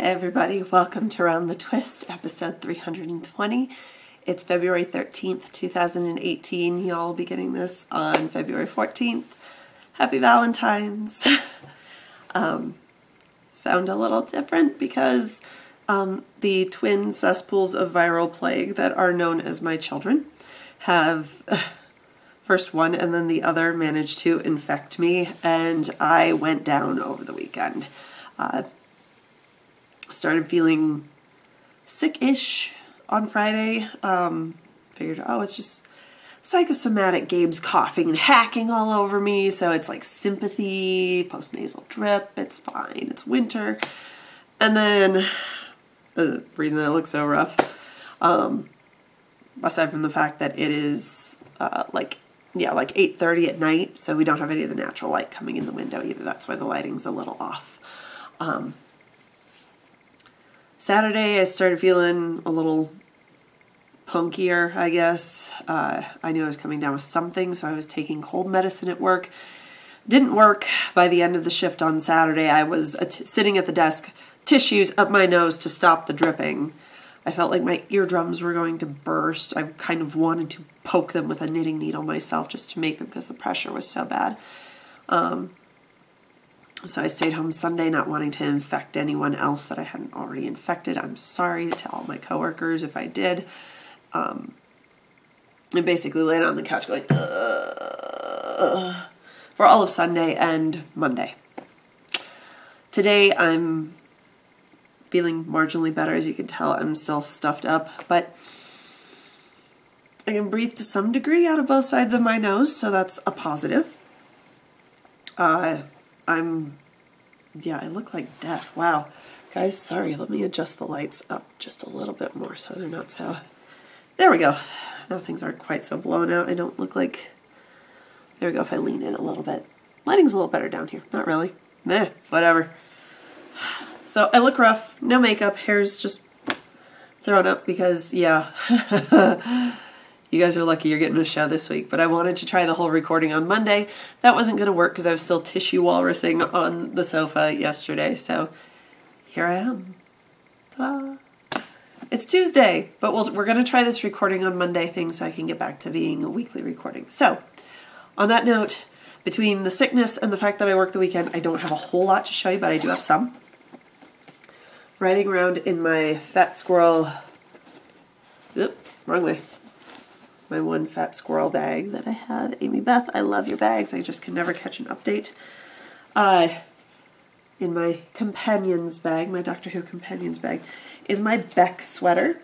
Hey everybody, welcome to Around the Twist, episode 320. It's February 13th, 2018. Y'all will be getting this on February 14th. Happy Valentine's. Sound a little different because the twin cesspools of viral plague that are known as my children have first one and then the other managed to infect me, and I went down over the weekend. Started feeling sick-ish on Friday. Figured, oh, it's just psychosomatic. Gabe's coughing and hacking all over me, so it's like sympathy, postnasal drip, it's fine, it's winter. And then, the reason I look so rough, aside from the fact that it is like 8:30 at night, so we don't have any of the natural light coming in the window either. That's why the lighting's a little off. Saturday, I started feeling a little punkier, I guess. I knew I was coming down with something, so I was taking cold medicine at work. Didn't work. By the end of the shift on Saturday, I was sitting at the desk, tissues up my nose to stop the dripping. I felt like my eardrums were going to burst. I kind of wanted to poke them with a knitting needle myself just to make them because the pressure was so bad. So I stayed home Sunday not wanting to infect anyone else that I hadn't already infected. I'm sorry to all my coworkers if I did. I basically laid on the couch going, ugh, for all of Sunday and Monday. Today I'm feeling marginally better. As you can tell, I'm still stuffed up, but I can breathe to some degree out of both sides of my nose, so that's a positive. I look like death. Wow. Guys, sorry, let me adjust the lights up just a little bit more so they're not so... There we go. Now things aren't quite so blown out. I don't look like... There we go, if I lean in a little bit. Lighting's a little better down here. Not really. Meh, whatever. So I look rough, no makeup, hair's just thrown up because, yeah... You guys are lucky you're getting a show this week, but I wanted to try the whole recording on Monday. That wasn't going to work because I was still tissue walrusing on the sofa yesterday, so here I am. Ta-da. It's Tuesday, but we're going to try this recording on Monday thing so I can get back to being a weekly recording. So, on that note, between the sickness and the fact that I work the weekend, I don't have a whole lot to show you, but I do have some. Riding around in my fat squirrel... Oop, wrong way. My one fat squirrel bag that I have. Amy Beth, I love your bags. I just can never catch an update. In my companions bag, my Doctor Who companions bag, is my Beck sweater.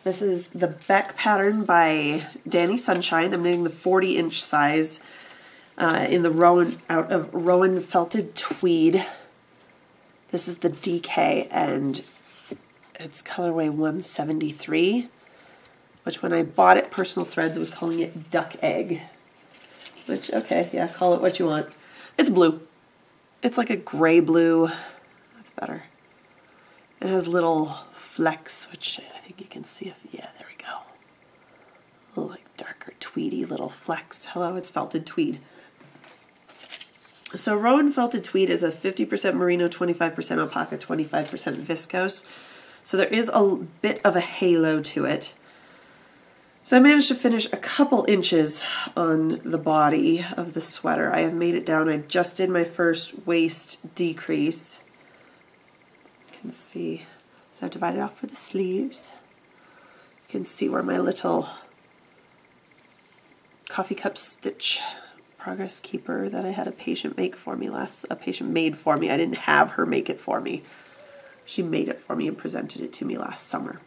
This is the Beck pattern by Danny Sunshine. I'm knitting the 40-inch size in the out of Rowan felted tweed. This is the DK, and it's colorway 173. Which when I bought it, Personal Threads was calling it duck egg. Which, okay, yeah, call it what you want. It's blue. It's like a gray blue. That's better. It has little flecks, which I think you can see. Yeah, there we go. Little like darker tweedy little flecks. Hello, it's felted tweed. So Rowan felted tweed is a 50% merino, 25% alpaca, 25% viscose. So there is a bit of a halo to it. So I managed to finish a couple inches on the body of the sweater. I have made it down. I just did my first waist decrease. You can see, so I've divided off for the sleeves. You can see where my little coffee cup stitch progress keeper that I had a patient make for me made for me. I didn't have her make it for me. She made it for me and presented it to me last summer.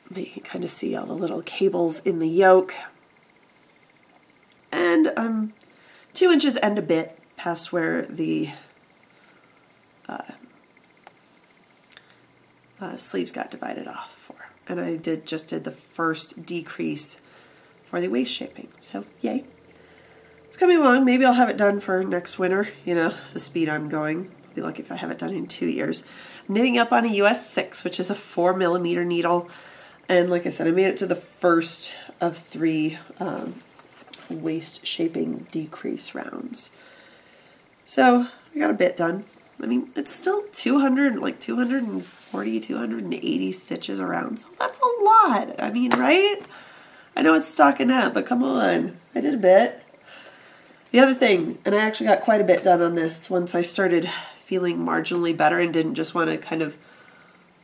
But you can kind of see all the little cables in the yoke. And I'm 2 inches and a bit past where the sleeves got divided off for. And I just did the first decrease for the waist shaping. So, yay. It's coming along. Maybe I'll have it done for next winter. You know, the speed I'm going. I'll be lucky if I have it done in 2 years. I'm knitting up on a US 6, which is a 4mm needle. And like I said, I made it to the first of 3 waist shaping decrease rounds. So I got a bit done. I mean, it's still 200, like 240, 280 stitches around. So that's a lot. I mean, right? I know it's stockinette, but come on. I did a bit. The other thing, and I actually got quite a bit done on this once I started feeling marginally better and didn't just want to kind of,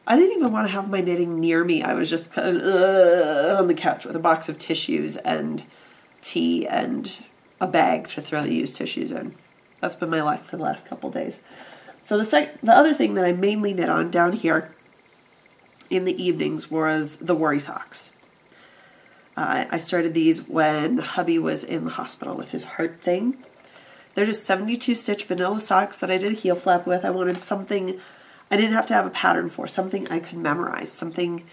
I didn't even want to have my knitting near me. I was just kind of on the couch with a box of tissues and tea and a bag to throw the used tissues in. That's been my life for the last couple days. So the other thing that I mainly knit on down here in the evenings was the worry socks. I started these when hubby was in the hospital with his heart thing. They're just 72 stitch vanilla socks that I did a heel flap with. I wanted something I didn't have to have a pattern for, something I could memorize, something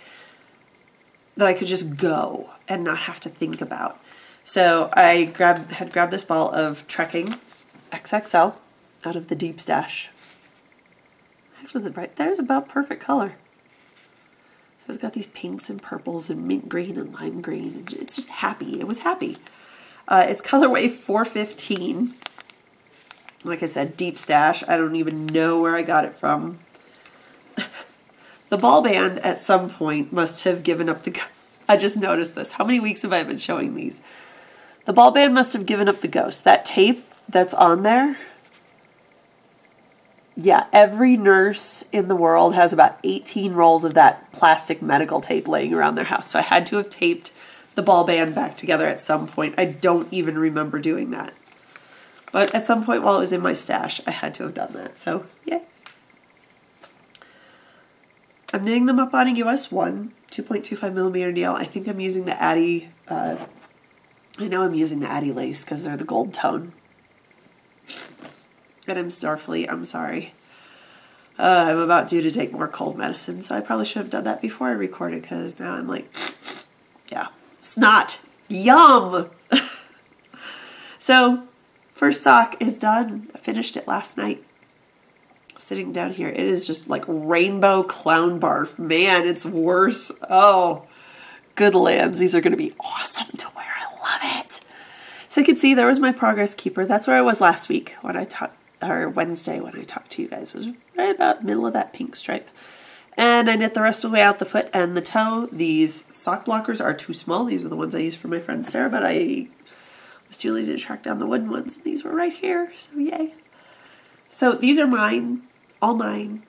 that I could just go and not have to think about. So I had grabbed this ball of Trekking XXL out of the deep stash. Actually, the right there's about perfect color. So it's got these pinks and purples and mint green and lime green. And it's just happy. It was happy. It's colorway 415. Like I said, deep stash. I don't even know where I got it from. The ball band at some point must have given up the... I just noticed this. How many weeks have I been showing these? The ball band must have given up the ghost. That tape that's on there... Yeah, every nurse in the world has about 18 rolls of that plastic medical tape laying around their house. So I had to have taped the ball band back together at some point. I don't even remember doing that. But at some point while it was in my stash, I had to have done that. So, yay. I'm knitting them up on a US 1, 2.25 millimeter needle. I think I'm using the Addy, I know I'm using the Addy lace because they're the gold tone. And I'm snarfly, I'm sorry. I'm about due to take more cold medicine, so I probably should have done that before I recorded because now I'm like, yeah, snot, yum. So, first sock is done. I finished it last night. Sitting down here, it is just like rainbow clown barf. Man, it's worse. Oh, good lands. These are going to be awesome to wear. I love it. So you can see there was my progress keeper. That's where I was last week when I talked, or Wednesday when I talked to you guys. It was right about middle of that pink stripe. And I knit the rest of the way out the foot and the toe. These sock blockers are too small. These are the ones I used for my friend Sarah, but I was too lazy to track down the wooden ones. These were right here, so yay. So these are mine, all mine.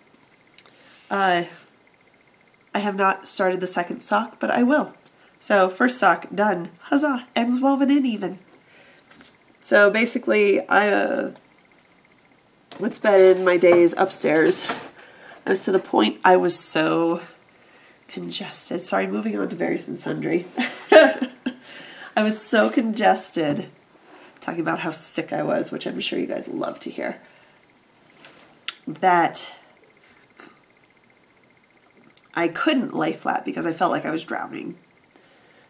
I have not started the second sock, but I will. So first sock done. Huzzah! Ends woven in even. So basically, I would spend my days upstairs. I was to the point I was so congested. Sorry, moving on to various and sundry. I was so congested talking about how sick I was, which I'm sure you guys love to hear, that I couldn't lay flat because I felt like I was drowning.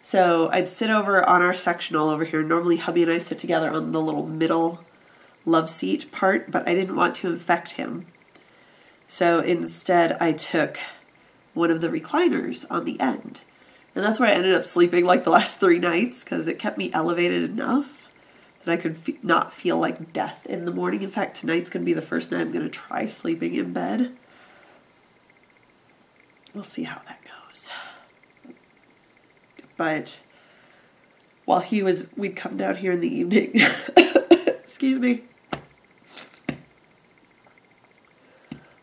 So I'd sit over on our sectional over here. Normally hubby and I sit together on the little middle love seat part, but I didn't want to infect him. So instead I took one of the recliners on the end. And that's where I ended up sleeping like the last 3 nights because it kept me elevated enough that I could not feel like death in the morning. In fact, tonight's going to be the first night I'm going to try sleeping in bed. We'll see how that goes. But while we'd come down here in the evening. Excuse me.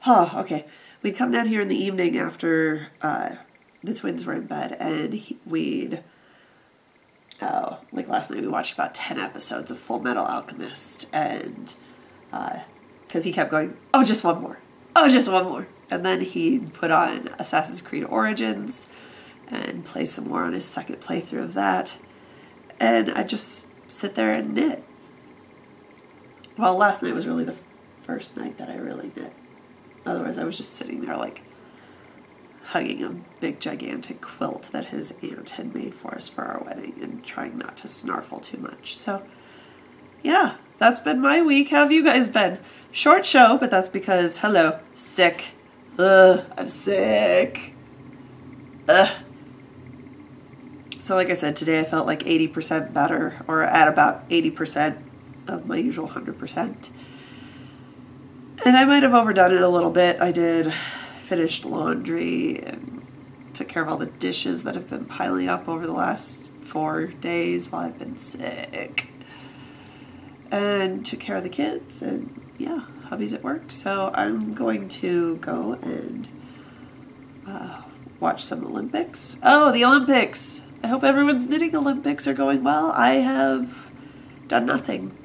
Oh, okay. We'd come down here in the evening after the twins were in bed, and like last night we watched about 10 episodes of Full Metal Alchemist, and because he kept going, oh, just one more. Oh, just one more. And then he'd put on Assassin's Creed Origins and play some more on his second playthrough of that. And I'd just sit there and knit. Well, last night was really the first night that I really knit. Otherwise, I was just sitting there like hugging a big gigantic quilt that his aunt had made for us for our wedding and trying not to snarfle too much. So, yeah, that's been my week. How have you guys been? Short show, but that's because, hello, sick. Ugh, I'm sick. Ugh. So like I said, today I felt like 80% better, or at about 80% of my usual 100%. And I might have overdone it a little bit. I did finished laundry and took care of all the dishes that have been piling up over the last 4 days while I've been sick. And took care of the kids, and yeah, hubby's at work. So I'm going to go and watch some Olympics. Oh, the Olympics! I hope everyone's knitting Olympics are going well. I have done nothing.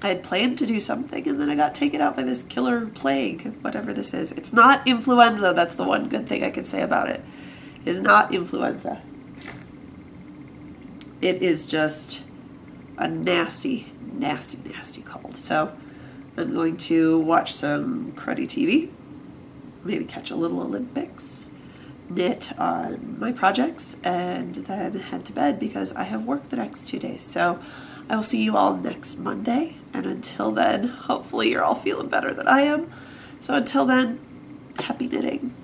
I had planned to do something, and then I got taken out by this killer plague, whatever this is. It's not influenza. That's the one good thing I can say about it. It is not influenza. It is just a nasty, nasty, nasty cold. So I'm going to watch some cruddy TV, maybe catch a little Olympics, knit on my projects, and then head to bed because I have work the next 2 days. So I will see you all next Monday, and until then, hopefully you're all feeling better than I am. So until then, happy knitting.